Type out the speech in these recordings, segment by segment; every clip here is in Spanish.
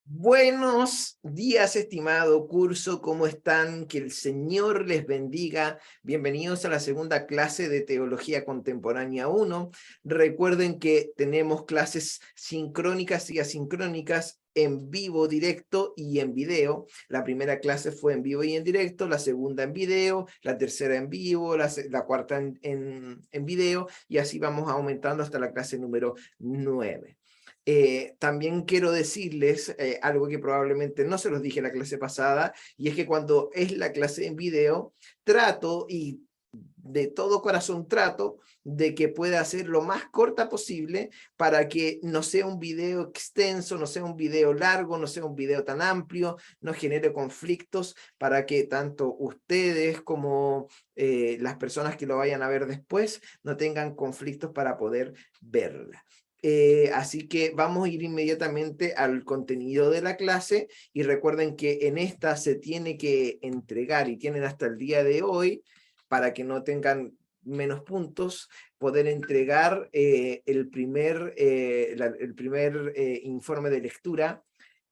Buenos días, estimado curso, ¿cómo están? Que el Señor les bendiga. Bienvenidos a la segunda clase de Teología Contemporánea 1. Recuerden que tenemos clases sincrónicas y asincrónicas en vivo, directo y en video. La primera clase fue en vivo y en directo, la segunda en video, la tercera en vivo, la cuarta en video, y así vamos aumentando hasta la clase número 9. También quiero decirles algo que probablemente no se los dije en la clase pasada, y es que cuando es la clase en video, trato y de todo corazón trato de que pueda ser lo más corta posible para que no sea un video extenso, no sea un video largo, no sea un video tan amplio, no genere conflictos, para que tanto ustedes como las personas que lo vayan a ver después no tengan conflictos para poder verla. Así que vamos a ir inmediatamente al contenido de la clase, y recuerden que en esta se tiene que entregar, y tienen hasta el día de hoy, para que no tengan menos puntos, poder entregar el primer informe de lectura,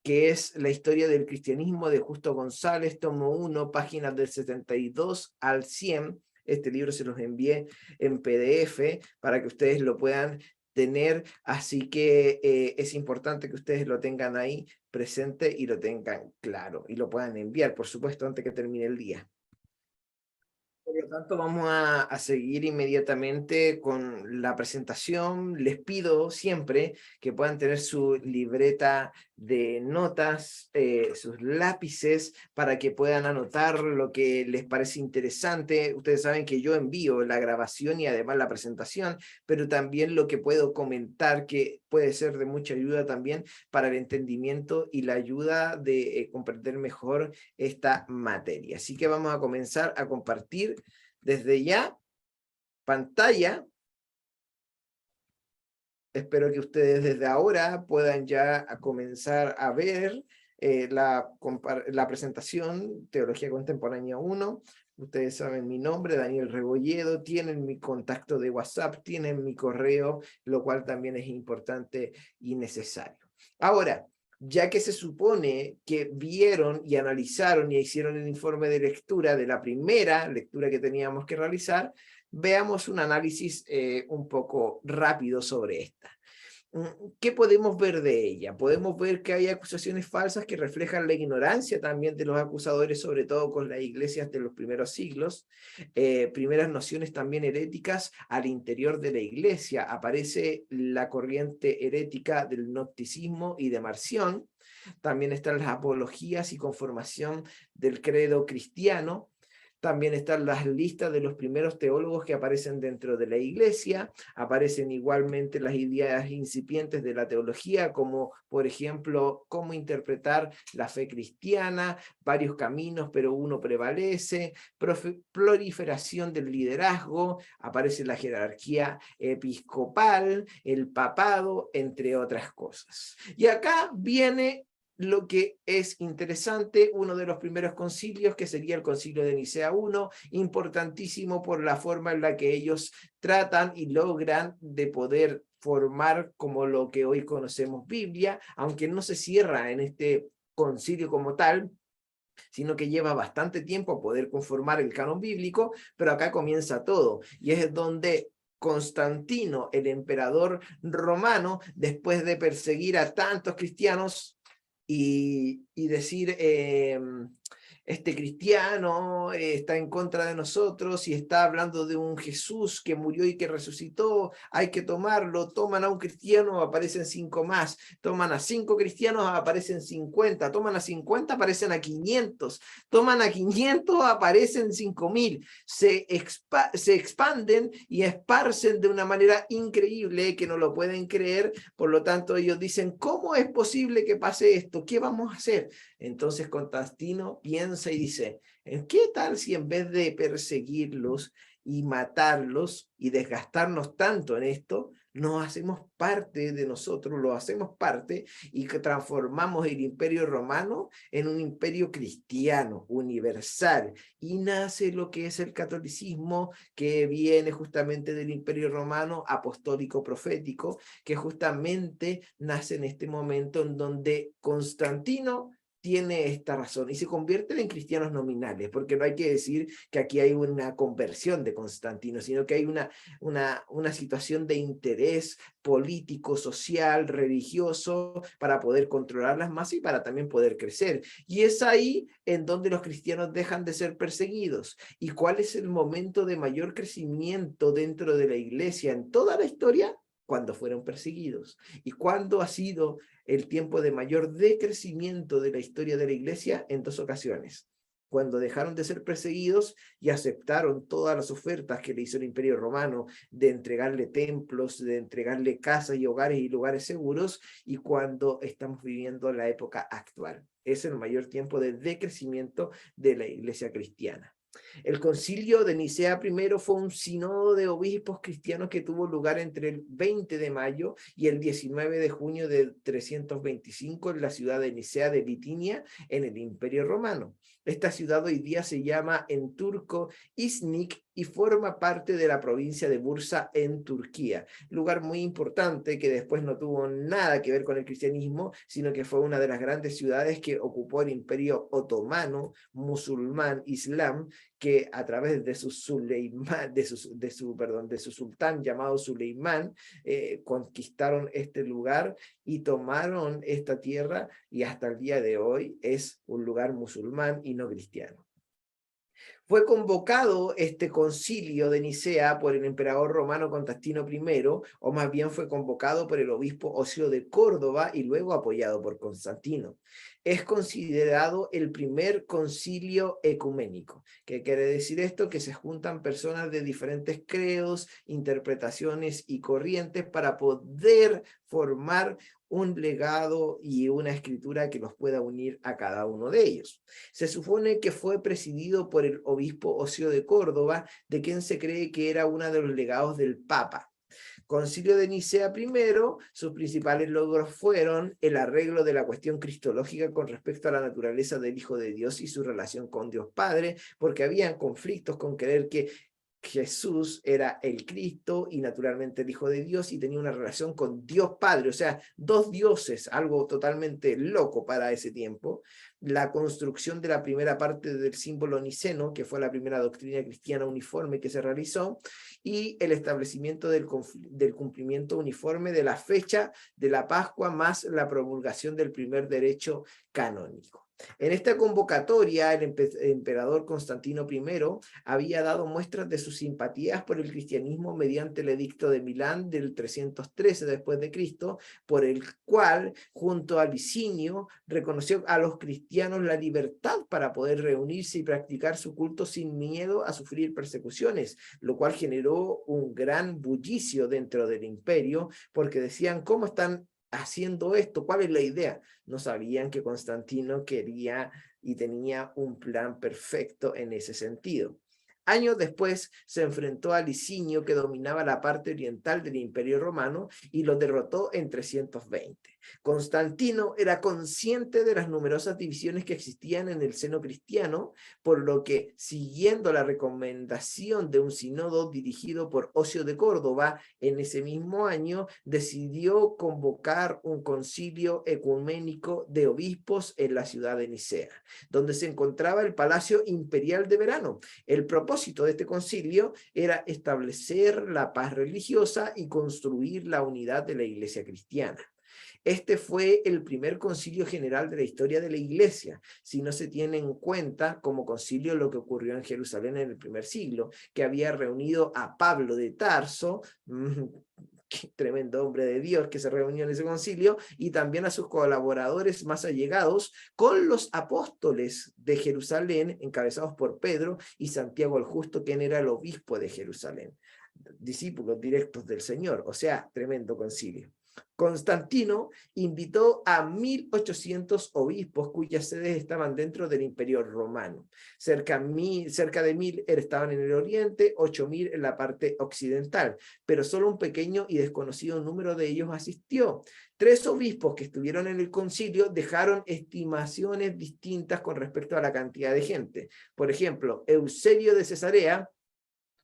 que es la historia del cristianismo de Justo González, tomo 1, páginas del 72 al 100. Este libro se los envié en PDF para que ustedes lo puedan tener, así que es importante que ustedes lo tengan ahí presente y lo tengan claro, y lo puedan enviar, por supuesto, antes que termine el día. Por lo tanto, vamos a seguir inmediatamente con la presentación. Les pido siempre que puedan tener su libreta de notas, sus lápices, para que puedan anotar lo que les parece interesante. Ustedes saben que yo envío la grabación y además la presentación, pero también lo que puedo comentar, que puede ser de mucha ayuda también para el entendimiento y la ayuda de comprender mejor esta materia. Así que vamos a comenzar a compartir desde ya pantalla. Espero que ustedes desde ahora puedan ya comenzar a ver la presentación Teología Contemporánea 1. Ustedes saben mi nombre, Daniel Rebolledo, tienen mi contacto de WhatsApp, tienen mi correo, lo cual también es importante y necesario. Ahora, ya que se supone que vieron y analizaron y hicieron el informe de lectura de la primera lectura que teníamos que realizar, veamos un análisis un poco rápido sobre esta. ¿Qué podemos ver de ella? Podemos ver que hay acusaciones falsas que reflejan la ignorancia también de los acusadores, sobre todo con las iglesias de los primeros siglos. Primeras nociones también heréticas al interior de la iglesia. Aparece la corriente herética del gnosticismo y de Marción. También están las apologías y conformación del credo cristiano. También están las listas de los primeros teólogos que aparecen dentro de la iglesia. Aparecen igualmente las ideas incipientes de la teología, como por ejemplo, cómo interpretar la fe cristiana, varios caminos, pero uno prevalece, proliferación del liderazgo, aparece la jerarquía episcopal, el papado, entre otras cosas. Y acá viene lo que es interesante, uno de los primeros concilios, que sería el concilio de Nicea I, importantísimo por la forma en la que ellos tratan y logran de poder formar como lo que hoy conocemos Biblia, aunque no se cierra en este concilio como tal, sino que lleva bastante tiempo poder conformar el canon bíblico, pero acá comienza todo, y es donde Constantino, el emperador romano, después de perseguir a tantos cristianos, y decir, este cristiano está en contra de nosotros y está hablando de un Jesús que murió y que resucitó, hay que tomarlo. Toman a un cristiano, aparecen 5 más, toman a 5 cristianos, aparecen 50, toman a 50, aparecen a 500, toman a 500, aparecen 5000, se expanden y esparcen de una manera increíble que no lo pueden creer. Por lo tanto, ellos dicen, ¿cómo es posible que pase esto? ¿Qué vamos a hacer? Entonces Constantino piensa y dice, ¿qué tal si en vez de perseguirlos y matarlos y desgastarnos tanto en esto, no hacemos parte de nosotros, lo hacemos parte y que transformamos el imperio romano en un imperio cristiano, universal, y nace lo que es el catolicismo, que viene justamente del imperio romano apostólico profético, que justamente nace en este momento en donde Constantino tiene esta razón y se convierten en cristianos nominales, porque no hay que decir que aquí hay una conversión de Constantino, sino que hay una situación de interés político, social, religioso, para poder controlar las masas y para también poder crecer. Y es ahí en donde los cristianos dejan de ser perseguidos. ¿Y cuál es el momento de mayor crecimiento dentro de la iglesia en toda la historia? Cuando fueron perseguidos. ¿Y cuándo ha sido el tiempo de mayor decrecimiento de la historia de la iglesia? En dos ocasiones: cuando dejaron de ser perseguidos y aceptaron todas las ofertas que le hizo el Imperio Romano de entregarle templos, de entregarle casas y hogares y lugares seguros, y cuando estamos viviendo la época actual. Es el mayor tiempo de decrecimiento de la iglesia cristiana. El concilio de Nicea I fue un sínodo de obispos cristianos que tuvo lugar entre el 20 de mayo y el 19 de junio de 325 en la ciudad de Nicea de Bitinia, en el Imperio Romano. Esta ciudad hoy día se llama en turco İznik y forma parte de la provincia de Bursa en Turquía, lugar muy importante que después no tuvo nada que ver con el cristianismo, sino que fue una de las grandes ciudades que ocupó el Imperio Otomano, musulmán, islam, que a través de su Suleimán, de su sultán llamado Suleimán, conquistaron este lugar y tomaron esta tierra, y hasta el día de hoy es un lugar musulmán y no cristiano. Fue convocado este concilio de Nicea por el emperador romano Constantino I, o más bien fue convocado por el obispo Osio de Córdoba y luego apoyado por Constantino. Es considerado el primer concilio ecuménico. ¿Qué quiere decir esto? Que se juntan personas de diferentes credos, interpretaciones y corrientes para poder formar un legado y una escritura que los pueda unir a cada uno de ellos. Se supone que fue presidido por el obispo Osio de Córdoba, de quien se cree que era uno de los legados del Papa. Concilio de Nicea I, sus principales logros fueron el arreglo de la cuestión cristológica con respecto a la naturaleza del Hijo de Dios y su relación con Dios Padre, porque habían conflictos con creer que Jesús era el Cristo y naturalmente el Hijo de Dios y tenía una relación con Dios Padre, o sea, dos dioses, algo totalmente loco para ese tiempo. La construcción de la primera parte del símbolo niceno, que fue la primera doctrina cristiana uniforme que se realizó, y el establecimiento del cumplimiento uniforme de la fecha de la Pascua, más la promulgación del primer derecho canónico. En esta convocatoria, el emperador Constantino I había dado muestras de sus simpatías por el cristianismo mediante el edicto de Milán del 313 después de Cristo, por el cual, junto a Licinio, reconoció a los cristianos la libertad para poder reunirse y practicar su culto sin miedo a sufrir persecuciones, lo cual generó un gran bullicio dentro del imperio, porque decían: ¿cómo están haciendo esto? ¿Cuál es la idea? No sabían que Constantino quería y tenía un plan perfecto en ese sentido. Años después se enfrentó a Licinio, que dominaba la parte oriental del Imperio Romano, y lo derrotó en 320. Constantino era consciente de las numerosas divisiones que existían en el seno cristiano, por lo que, siguiendo la recomendación de un sínodo dirigido por Osio de Córdoba, en ese mismo año decidió convocar un concilio ecuménico de obispos en la ciudad de Nicea, donde se encontraba el Palacio Imperial de Verano. El propósito de este concilio era establecer la paz religiosa y construir la unidad de la Iglesia cristiana. Este fue el primer concilio general de la historia de la Iglesia, si no se tiene en cuenta como concilio lo que ocurrió en Jerusalén en el primer siglo, que había reunido a Pablo de Tarso, tremendo hombre de Dios que se reunió en ese concilio, y también a sus colaboradores más allegados, con los apóstoles de Jerusalén, encabezados por Pedro y Santiago el Justo, quien era el obispo de Jerusalén, discípulos directos del Señor. O sea, tremendo concilio. Constantino invitó a 1800 obispos cuyas sedes estaban dentro del Imperio Romano. Cerca de 1000 estaban en el oriente, 8000 en la parte occidental, pero solo un pequeño y desconocido número de ellos asistió. 3 obispos que estuvieron en el concilio dejaron estimaciones distintas con respecto a la cantidad de gente. Por ejemplo, Eusebio de Cesarea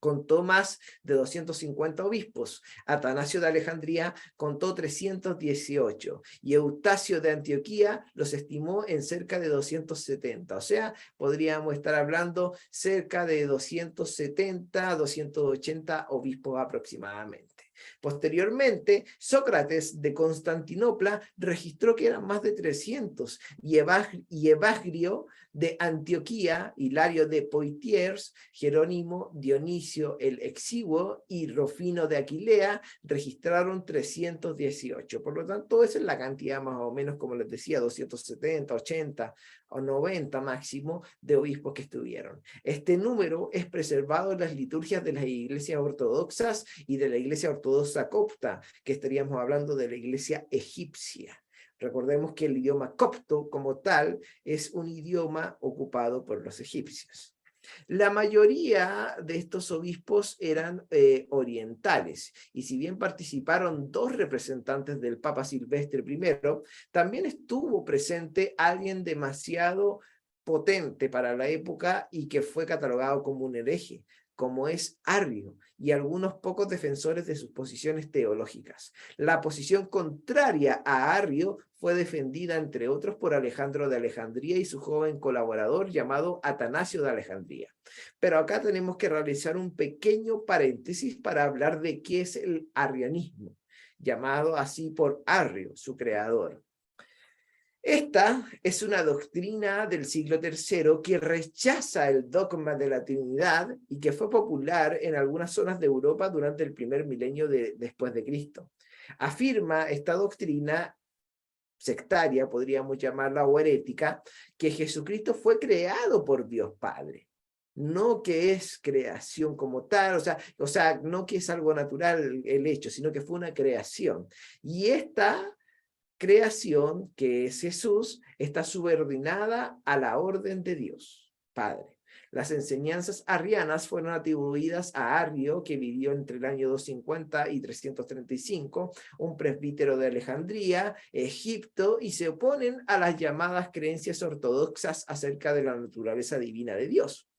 contó más de 250 obispos. Atanasio de Alejandría contó 318 y Eustacio de Antioquía los estimó en cerca de 270. O sea, podríamos estar hablando cerca de 270, 280 obispos aproximadamente. Posteriormente, Sócrates de Constantinopla registró que eran más de 300 y Evagrio de Antioquía, Hilario de Poitiers, Jerónimo, Dionisio el Exiguo y Rufino de Aquilea registraron 318. Por lo tanto, esa es la cantidad más o menos, como les decía, 270, 80 o 90 máximo de obispos que estuvieron. Este número es preservado en las liturgias de las iglesias ortodoxas y de la iglesia ortodoxa copta, que estaríamos hablando de la iglesia egipcia. Recordemos que el idioma copto como tal es un idioma ocupado por los egipcios. La mayoría de estos obispos eran orientales, y si bien participaron 2 representantes del Papa Silvestre I, también estuvo presente alguien demasiado potente para la época y que fue catalogado como un hereje, como es Arrio, y algunos pocos defensores de sus posiciones teológicas. La posición contraria a Arrio fue defendida, entre otros, por Alejandro de Alejandría y su joven colaborador llamado Atanasio de Alejandría. Pero acá tenemos que realizar un pequeño paréntesis para hablar de qué es el arrianismo, llamado así por Arrio, su creador. Esta es una doctrina del siglo III que rechaza el dogma de la Trinidad y que fue popular en algunas zonas de Europa durante el primer milenio después de Cristo. Afirma esta doctrina sectaria, podríamos llamarla, o herética, que Jesucristo fue creado por Dios Padre. No que es creación como tal, o sea, no que es algo natural el hecho, sino que fue una creación. Y esta creación, que es Jesús, está subordinada a la orden de Dios, Padre. Las enseñanzas arrianas fueron atribuidas a Arrio, que vivió entre el año 250 y 335, un presbítero de Alejandría, Egipto, y se oponen a las llamadas creencias ortodoxas acerca de la naturaleza divina de Dios.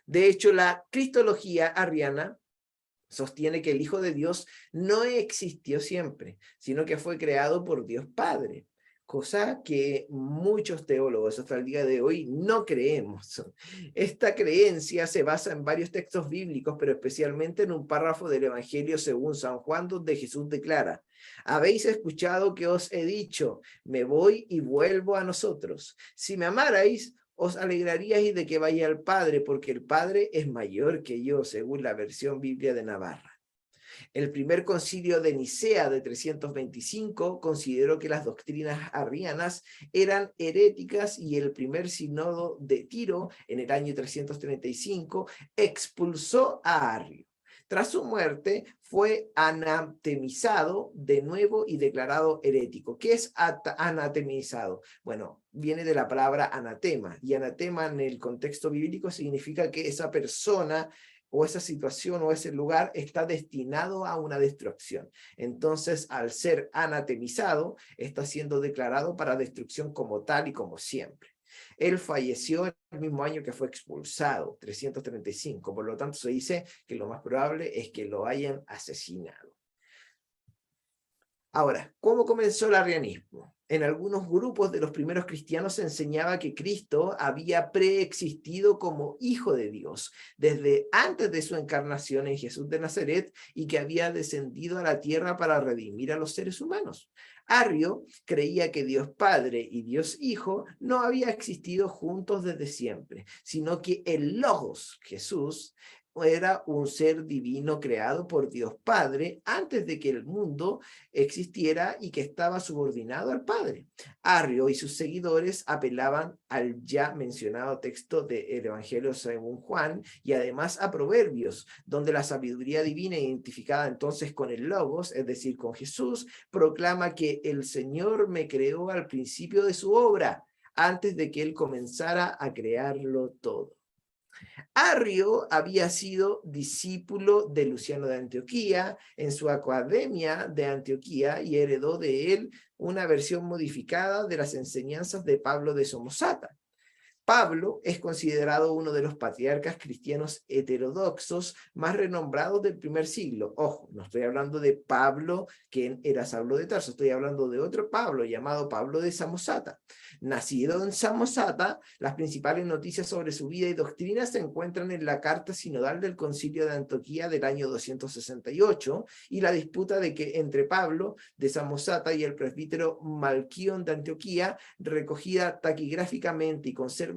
De hecho, la cristología arriana sostiene que el Hijo de Dios no existió siempre, sino que fue creado por Dios Padre, cosa que muchos teólogos hasta el día de hoy no creemos. Esta creencia se basa en varios textos bíblicos, pero especialmente en un párrafo del Evangelio según San Juan, donde Jesús declara: habéis escuchado que os he dicho, me voy y vuelvo a nosotros. Si me amarais, os alegraríais de que vaya al Padre, porque el Padre es mayor que yo, según la versión Biblia de Navarra. El primer concilio de Nicea de 325 consideró que las doctrinas arrianas eran heréticas, y el primer sínodo de Tiro, en el año 335, expulsó a Arrio. Tras su muerte, fue anatemizado de nuevo y declarado herético. ¿Qué es anatemizado? Bueno, viene de la palabra anatema, y anatema en el contexto bíblico significa que esa persona o esa situación o ese lugar está destinado a una destrucción. Entonces, al ser anatemizado, está siendo declarado para destrucción como tal y como siempre. Él falleció el mismo año que fue expulsado, 335. Por lo tanto, se dice que lo más probable es que lo hayan asesinado. Ahora, ¿cómo comenzó el arrianismo? En algunos grupos de los primeros cristianos se enseñaba que Cristo había preexistido como Hijo de Dios desde antes de su encarnación en Jesús de Nazaret, y que había descendido a la tierra para redimir a los seres humanos. Arrio creía que Dios Padre y Dios Hijo no había existido juntos desde siempre, sino que el Logos, Jesús, era un ser divino creado por Dios Padre antes de que el mundo existiera y que estaba subordinado al Padre. Arrio y sus seguidores apelaban al ya mencionado texto del Evangelio según Juan y además a Proverbios, donde la sabiduría divina, identificada entonces con el Logos, es decir, con Jesús, proclama que el Señor me creó al principio de su obra, antes de que él comenzara a crearlo todo. Arrio había sido discípulo de Luciano de Antioquía en su Academia de Antioquía y heredó de él una versión modificada de las enseñanzas de Pablo de Samosata. Pablo es considerado uno de los patriarcas cristianos heterodoxos más renombrados del primer siglo. Ojo, no estoy hablando de Pablo, quien era Saulo de Tarso, estoy hablando de otro Pablo llamado Pablo de Samosata. Nacido en Samosata, las principales noticias sobre su vida y doctrina se encuentran en la carta sinodal del Concilio de Antioquía del año 268 y la disputa entre Pablo de Samosata y el presbítero Malquión de Antioquía, recogida taquigráficamente y conservada,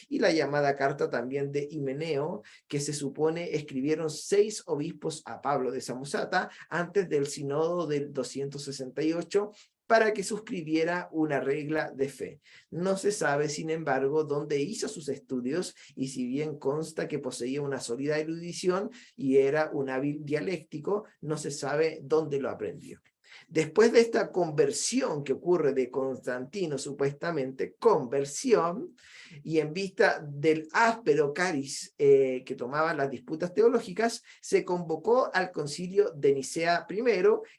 y la llamada carta también de Himeneo, que se supone escribieron 6 obispos a Pablo de Samosata antes del sínodo del 268 para que suscribiera una regla de fe. No se sabe, sin embargo, dónde hizo sus estudios y si bien consta que poseía una sólida erudición y era un hábil dialéctico, no se sabe dónde lo aprendió. Después de esta conversión que ocurre de Constantino, supuestamente conversión, y en vista del áspero cariz que tomaban las disputas teológicas, se convocó al concilio de Nicea I,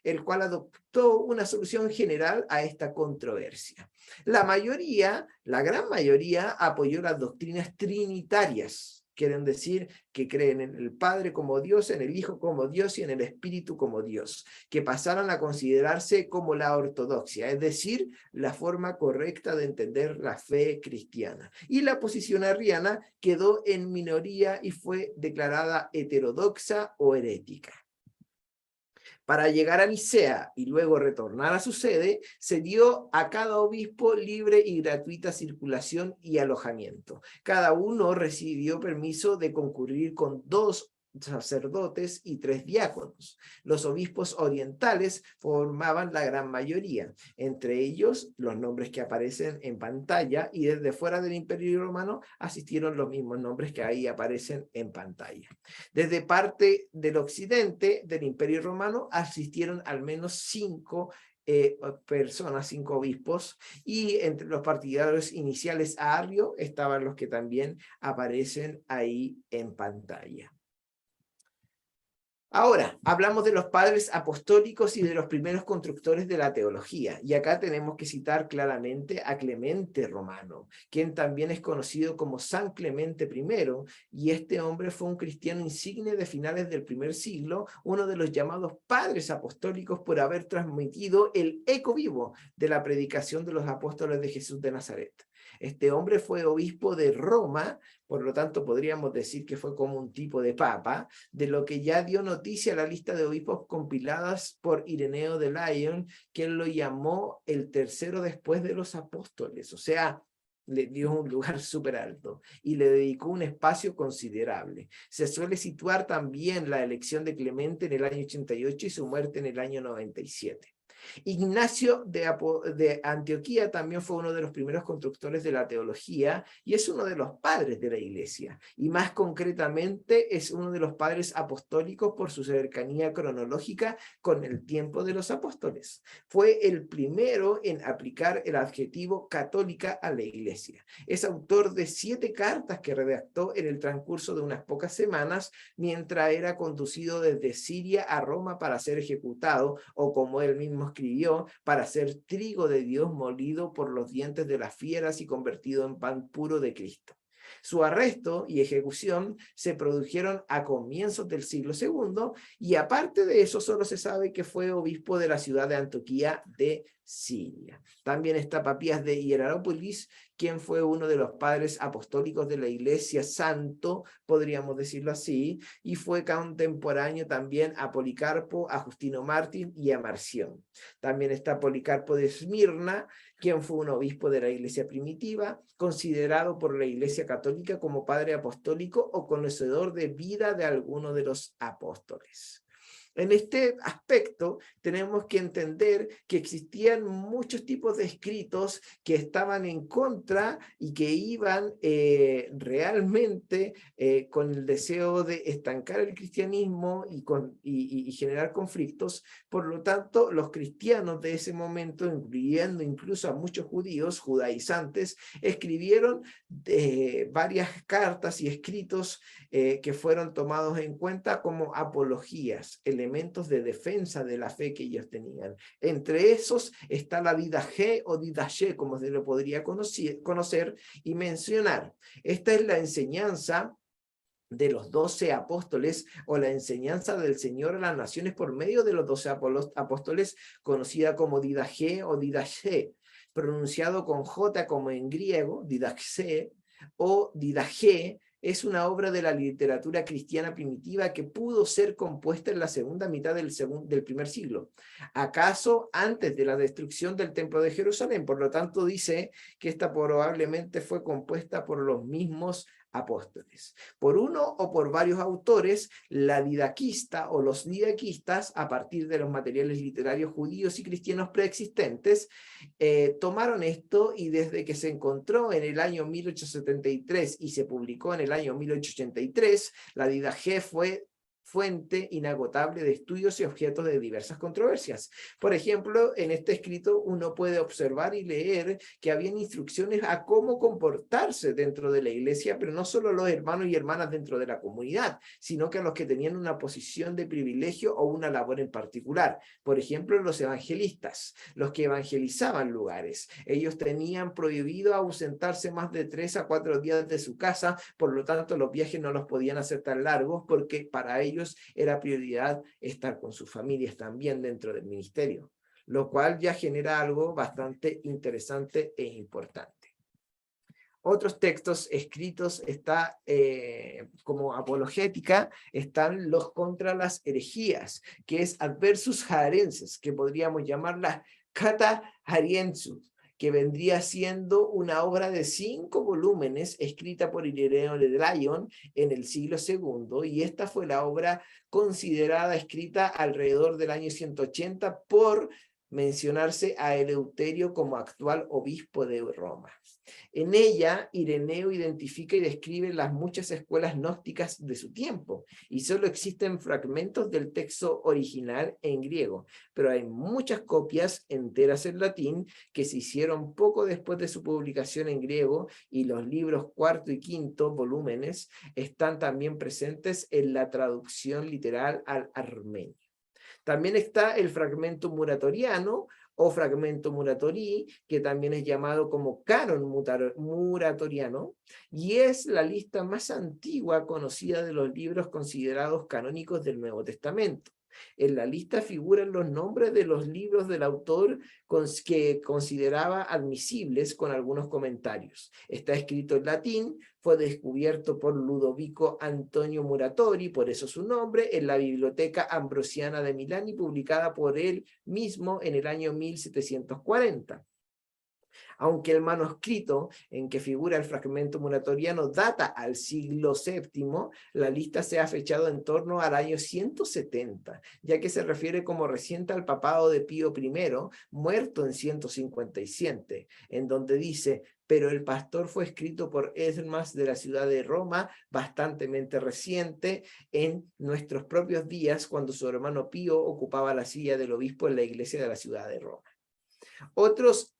el cual adoptó una solución general a esta controversia. La gran mayoría, apoyó las doctrinas trinitarias. Quieren decir que creen en el Padre como Dios, en el Hijo como Dios y en el Espíritu como Dios, que pasaron a considerarse como la ortodoxia, es decir, la forma correcta de entender la fe cristiana. Y la posición arriana quedó en minoría y fue declarada heterodoxa o herética. Para llegar a Nicea y luego retornar a su sede, se dio a cada obispo libre y gratuita circulación y alojamiento. Cada uno recibió permiso de concurrir con 2 sacerdotes y 3 diáconos. Los obispos orientales formaban la gran mayoría, entre ellos los nombres que aparecen en pantalla, y desde fuera del Imperio Romano asistieron los mismos nombres que ahí aparecen en pantalla. Desde parte del occidente del Imperio Romano asistieron al menos 5 personas, 5 obispos, y entre los partidarios iniciales a Arrio estaban los que también aparecen ahí en pantalla. Ahora, hablamos de los padres apostólicos y de los primeros constructores de la teología, y acá tenemos que citar claramente a Clemente Romano, quien también es conocido como San Clemente I, y este hombre fue un cristiano insigne de finales del primer siglo, uno de los llamados padres apostólicos por haber transmitido el eco vivo de la predicación de los apóstoles de Jesús de Nazaret. Este hombre fue obispo de Roma, por lo tanto podríamos decir que fue como un tipo de papa, de lo que ya dio noticia a la lista de obispos compiladas por Ireneo de Lyon, quien lo llamó el tercero después de los apóstoles, o sea, le dio un lugar súper alto y le dedicó un espacio considerable. Se suele situar también la elección de Clemente en el año 88 y su muerte en el año 97. Ignacio de Antioquía también fue uno de los primeros constructores de la teología y es uno de los padres de la iglesia, y más concretamente es uno de los padres apostólicos por su cercanía cronológica con el tiempo de los apóstoles. Fue el primero en aplicar el adjetivo católica a la iglesia. Es autor de 7 cartas que redactó en el transcurso de unas pocas semanas mientras era conducido desde Siria a Roma para ser ejecutado, o como él mismo escribió, para ser trigo de Dios molido por los dientes de las fieras y convertido en pan puro de Cristo. Su arresto y ejecución se produjeron a comienzos del siglo II, y aparte de eso solo se sabe que fue obispo de la ciudad de Antioquía de Siria. También está Papías de Hierápolis, quien fue uno de los padres apostólicos de la Iglesia Santo, podríamos decirlo así, y fue contemporáneo también a Policarpo, a Justino Mártir y a Marción. También está Policarpo de Esmirna, quien fue un obispo de la Iglesia primitiva, considerado por la Iglesia católica como padre apostólico o conocedor de vida de alguno de los apóstoles. En este aspecto tenemos que entender que existían muchos tipos de escritos que estaban en contra y que iban realmente con el deseo de estancar el cristianismo y generar conflictos. Por lo tanto, los cristianos de ese momento, incluyendo incluso a muchos judíos, judaizantes, escribieron varias cartas y escritos que fueron tomados en cuenta como apologías, elementos de defensa de la fe que ellos tenían. Entre esos está la Didaché o Didaché, como se lo podría conocer y mencionar. Esta es la enseñanza de los 12 apóstoles o la enseñanza del Señor a las naciones por medio de los 12 apóstoles, conocida como Didaché o Didaché, pronunciado con J como en griego, Didaché o Didaché. Es una obra de la literatura cristiana primitiva que pudo ser compuesta en la segunda mitad del primer siglo, acaso antes de la destrucción del templo de Jerusalén. Por lo tanto, dice que esta probablemente fue compuesta por los mismos apóstoles. Por uno o por varios autores, la didaquista o los didaquistas, a partir de los materiales literarios judíos y cristianos preexistentes, tomaron esto y desde que se encontró en el año 1873 y se publicó en el año 1883, la Didaché fue fuente inagotable de estudios y objetos de diversas controversias. Por ejemplo, en este escrito uno puede observar y leer que habían instrucciones a cómo comportarse dentro de la iglesia, pero no solo los hermanos y hermanas dentro de la comunidad, sino que a los que tenían una posición de privilegio o una labor en particular. Por ejemplo, los evangelistas, los que evangelizaban lugares. Ellos tenían prohibido ausentarse más de 3 a 4 días de su casa, por lo tanto los viajes no los podían hacer tan largos porque para ellos era prioridad estar con sus familias también dentro del ministerio, lo cual ya genera algo bastante interesante e importante. Otros textos escritos está como apologética, están los contra las herejías, que es Adversus Jaarenses, que podríamos llamarla Kata Jariensus, que vendría siendo una obra de 5 volúmenes escrita por Ireneo de Lyon en el siglo II, y esta fue la obra considerada escrita alrededor del año 180 por mencionarse a Eleuterio como actual obispo de Roma. En ella, Ireneo identifica y describe las muchas escuelas gnósticas de su tiempo, y solo existen fragmentos del texto original en griego, pero hay muchas copias enteras en latín que se hicieron poco después de su publicación en griego, y los libros cuarto y quinto volúmenes están también presentes en la traducción literal al armenio. También está el fragmento muratoriano o fragmento muratorí, que también es llamado como canon muratoriano, y es la lista más antigua conocida de los libros considerados canónicos del Nuevo Testamento. En la lista figuran los nombres de los libros del autor que consideraba admisibles con algunos comentarios. Está escrito en latín, fue descubierto por Ludovico Antonio Muratori, por eso su nombre, en la Biblioteca Ambrosiana de Milán y publicada por él mismo en el año 1740. Aunque el manuscrito en que figura el fragmento muratoriano data al siglo VII, la lista se ha fechado en torno al año 170, ya que se refiere como reciente al papado de Pío I, muerto en 157, en donde dice: pero el pastor fue escrito por Esdras de la ciudad de Roma, bastante reciente, en nuestros propios días, cuando su hermano Pío ocupaba la silla del obispo en la iglesia de la ciudad de Roma. Otros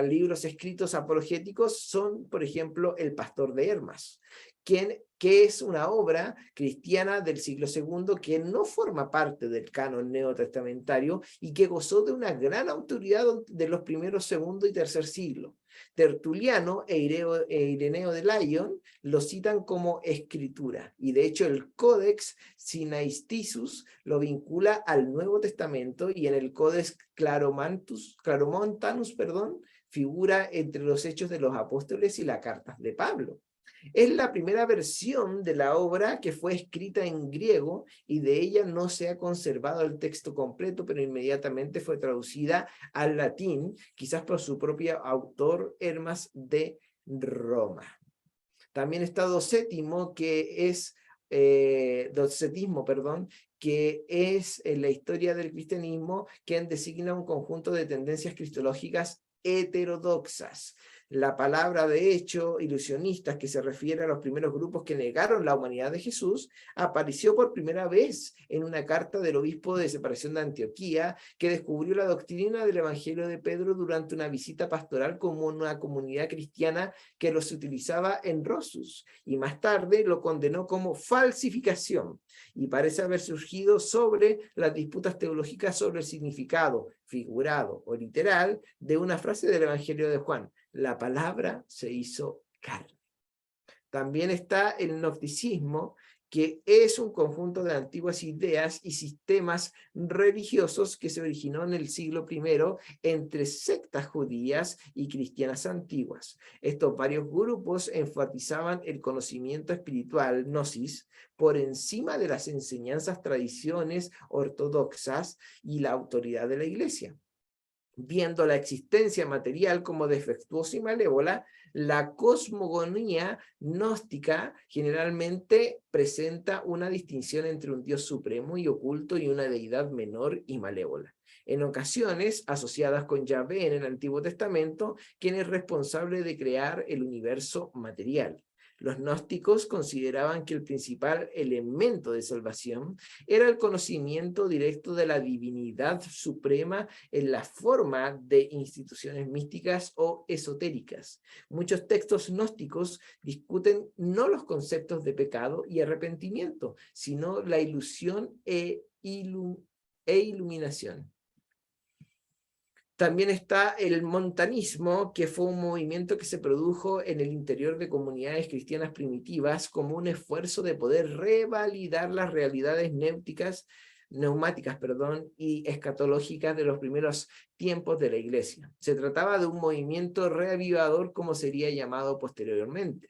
libros escritos apologéticos son, por ejemplo, El Pastor de Hermas, que es una obra cristiana del siglo II que no forma parte del canon neotestamentario y que gozó de una gran autoridad de los primeros, segundo y tercer siglo. Tertuliano e Ireneo de Lyon lo citan como escritura, y de hecho el Codex Sinaiticus lo vincula al Nuevo Testamento, y en el Codex Claromontanus, figura entre los Hechos de los Apóstoles y las cartas de Pablo. Es la primera versión de la obra que fue escrita en griego y de ella no se ha conservado el texto completo, pero inmediatamente fue traducida al latín, quizás por su propio autor, Hermas de Roma. También está docetismo, docetismo, perdón, que es en la historia del cristianismo quien designa un conjunto de tendencias cristológicas heterodoxas. La palabra, de hecho, ilusionistas, que se refiere a los primeros grupos que negaron la humanidad de Jesús, apareció por primera vez en una carta del obispo de separación de Antioquía, que descubrió la doctrina del Evangelio de Pedro durante una visita pastoral como una comunidad cristiana que los utilizaba en Rosus, y más tarde lo condenó como falsificación, y parece haber surgido sobre las disputas teológicas sobre el significado figurado o literal de una frase del Evangelio de Juan: la palabra se hizo carne. También está el gnosticismo, que es un conjunto de antiguas ideas y sistemas religiosos que se originó en el siglo I entre sectas judías y cristianas antiguas. Estos varios grupos enfatizaban el conocimiento espiritual, gnosis, por encima de las enseñanzas, tradiciones ortodoxas y la autoridad de la Iglesia. Viendo la existencia material como defectuosa y malévola, la cosmogonía gnóstica generalmente presenta una distinción entre un Dios supremo y oculto y una deidad menor y malévola, en ocasiones asociadas con Yahvé en el Antiguo Testamento, quien es responsable de crear el universo material. Los gnósticos consideraban que el principal elemento de salvación era el conocimiento directo de la divinidad suprema en la forma de instituciones místicas o esotéricas. Muchos textos gnósticos discuten no los conceptos de pecado y arrepentimiento, sino la ilusión e iluminación. También está el montanismo, que fue un movimiento que se produjo en el interior de comunidades cristianas primitivas como un esfuerzo de poder revalidar las realidades neumáticas y escatológicas de los primeros tiempos de la Iglesia. Se trataba de un movimiento reavivador, como sería llamado posteriormente.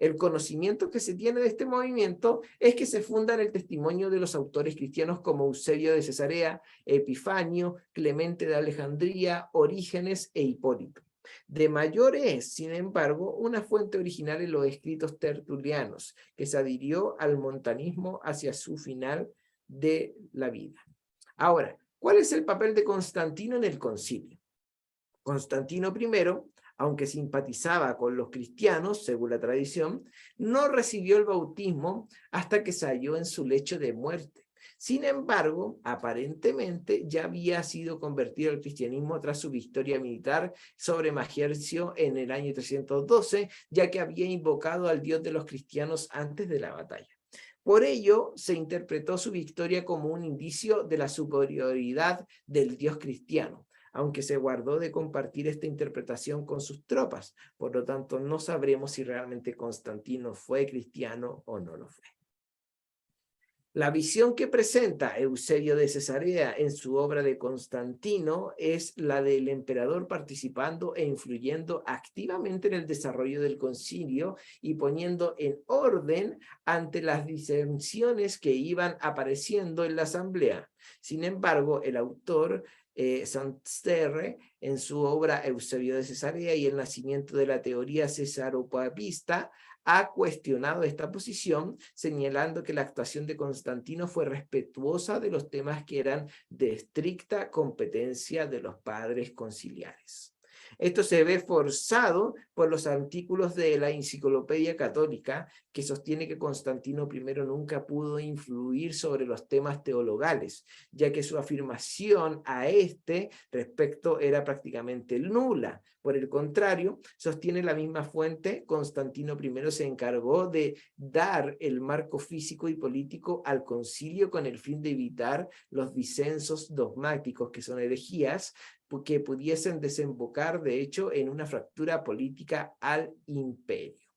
El conocimiento que se tiene de este movimiento es que se funda en el testimonio de los autores cristianos como Eusebio de Cesarea, Epifanio, Clemente de Alejandría, Orígenes e Hipólito. De mayor es, sin embargo, una fuente original en los escritos tertulianos, que se adhirió al montanismo hacia su final de la vida. Ahora, ¿cuál es el papel de Constantino en el concilio? Constantino I, aunque simpatizaba con los cristianos, según la tradición, no recibió el bautismo hasta que se halló en su lecho de muerte. Sin embargo, aparentemente ya había sido convertido al cristianismo tras su victoria militar sobre Majercio en el año 312, ya que había invocado al Dios de los cristianos antes de la batalla. Por ello, se interpretó su victoria como un indicio de la superioridad del Dios cristiano, aunque se guardó de compartir esta interpretación con sus tropas. Por lo tanto, no sabremos si realmente Constantino fue cristiano o no lo fue. La visión que presenta Eusebio de Cesarea en su obra de Constantino es la del emperador participando e influyendo activamente en el desarrollo del concilio y poniendo en orden ante las disensiones que iban apareciendo en la asamblea. Sin embargo, el autor Sansterre, en su obra Eusebio de Cesarea y el nacimiento de la teoría cesaropapista, ha cuestionado esta posición, señalando que la actuación de Constantino fue respetuosa de los temas que eran de estricta competencia de los padres conciliares. Esto se ve forzado por los artículos de la Enciclopedia Católica, que sostiene que Constantino I nunca pudo influir sobre los temas teologales, ya que su afirmación a este respecto era prácticamente nula. Por el contrario, sostiene la misma fuente, Constantino I se encargó de dar el marco físico y político al concilio con el fin de evitar los disensos dogmáticos, que son herejías, que pudiesen desembocar, de hecho, en una fractura política al imperio.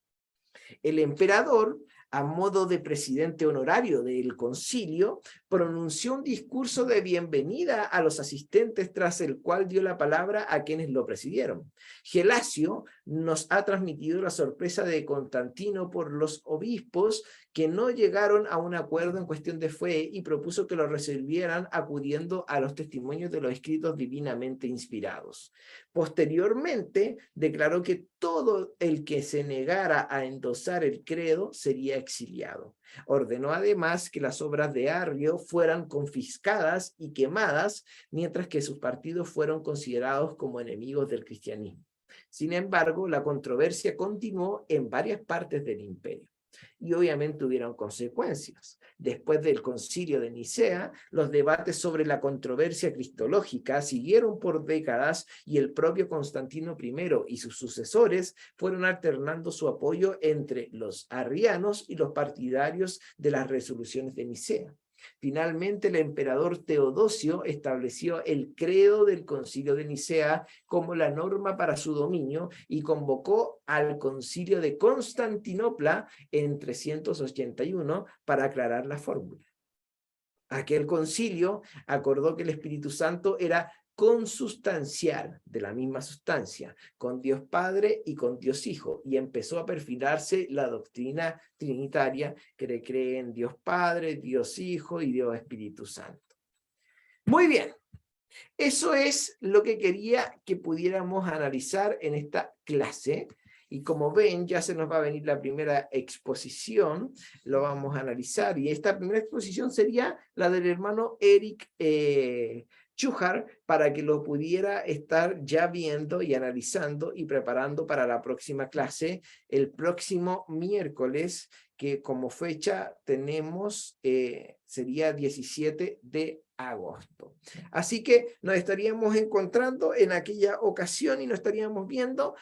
El emperador, a modo de presidente honorario del concilio, pronunció un discurso de bienvenida a los asistentes, tras el cual dio la palabra a quienes lo presidieron. Gelasio nos ha transmitido la sorpresa de Constantino por los obispos, que no llegaron a un acuerdo en cuestión de fe, y propuso que lo resolvieran acudiendo a los testimonios de los escritos divinamente inspirados. Posteriormente, declaró que todo el que se negara a endosar el credo sería exiliado. Ordenó además que las obras de Arrio fueran confiscadas y quemadas, mientras que sus partidos fueron considerados como enemigos del cristianismo. Sin embargo, la controversia continuó en varias partes del imperio, y obviamente hubieron consecuencias. Después del concilio de Nicea, los debates sobre la controversia cristológica siguieron por décadas, y el propio Constantino I y sus sucesores fueron alternando su apoyo entre los arrianos y los partidarios de las resoluciones de Nicea. Finalmente, el emperador Teodosio estableció el credo del Concilio de Nicea como la norma para su dominio, y convocó al Concilio de Constantinopla en 381 para aclarar la fórmula. Aquel concilio acordó que el Espíritu Santo era consustancial, de la misma sustancia, con Dios Padre y con Dios Hijo, y empezó a perfilarse la doctrina trinitaria, que cree en Dios Padre, Dios Hijo y Dios Espíritu Santo. Muy bien, eso es lo que quería que pudiéramos analizar en esta clase. Y como ven, ya se nos va a venir la primera exposición, lo vamos a analizar. Y esta primera exposición sería la del hermano Eric Chujar, para que lo pudiera estar ya viendo y analizando y preparando para la próxima clase, el próximo miércoles, que como fecha tenemos, sería 17 de agosto. Así que nos estaríamos encontrando en aquella ocasión y nos estaríamos viendo.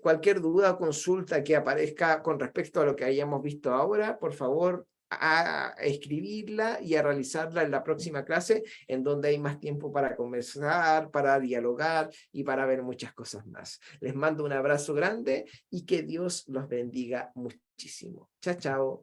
Cualquier duda o consulta que aparezca con respecto a lo que hayamos visto ahora, por favor, a escribirla y a realizarla en la próxima clase, en donde hay más tiempo para conversar, para dialogar y para ver muchas cosas más. Les mando un abrazo grande y que Dios los bendiga muchísimo. Chao, chao.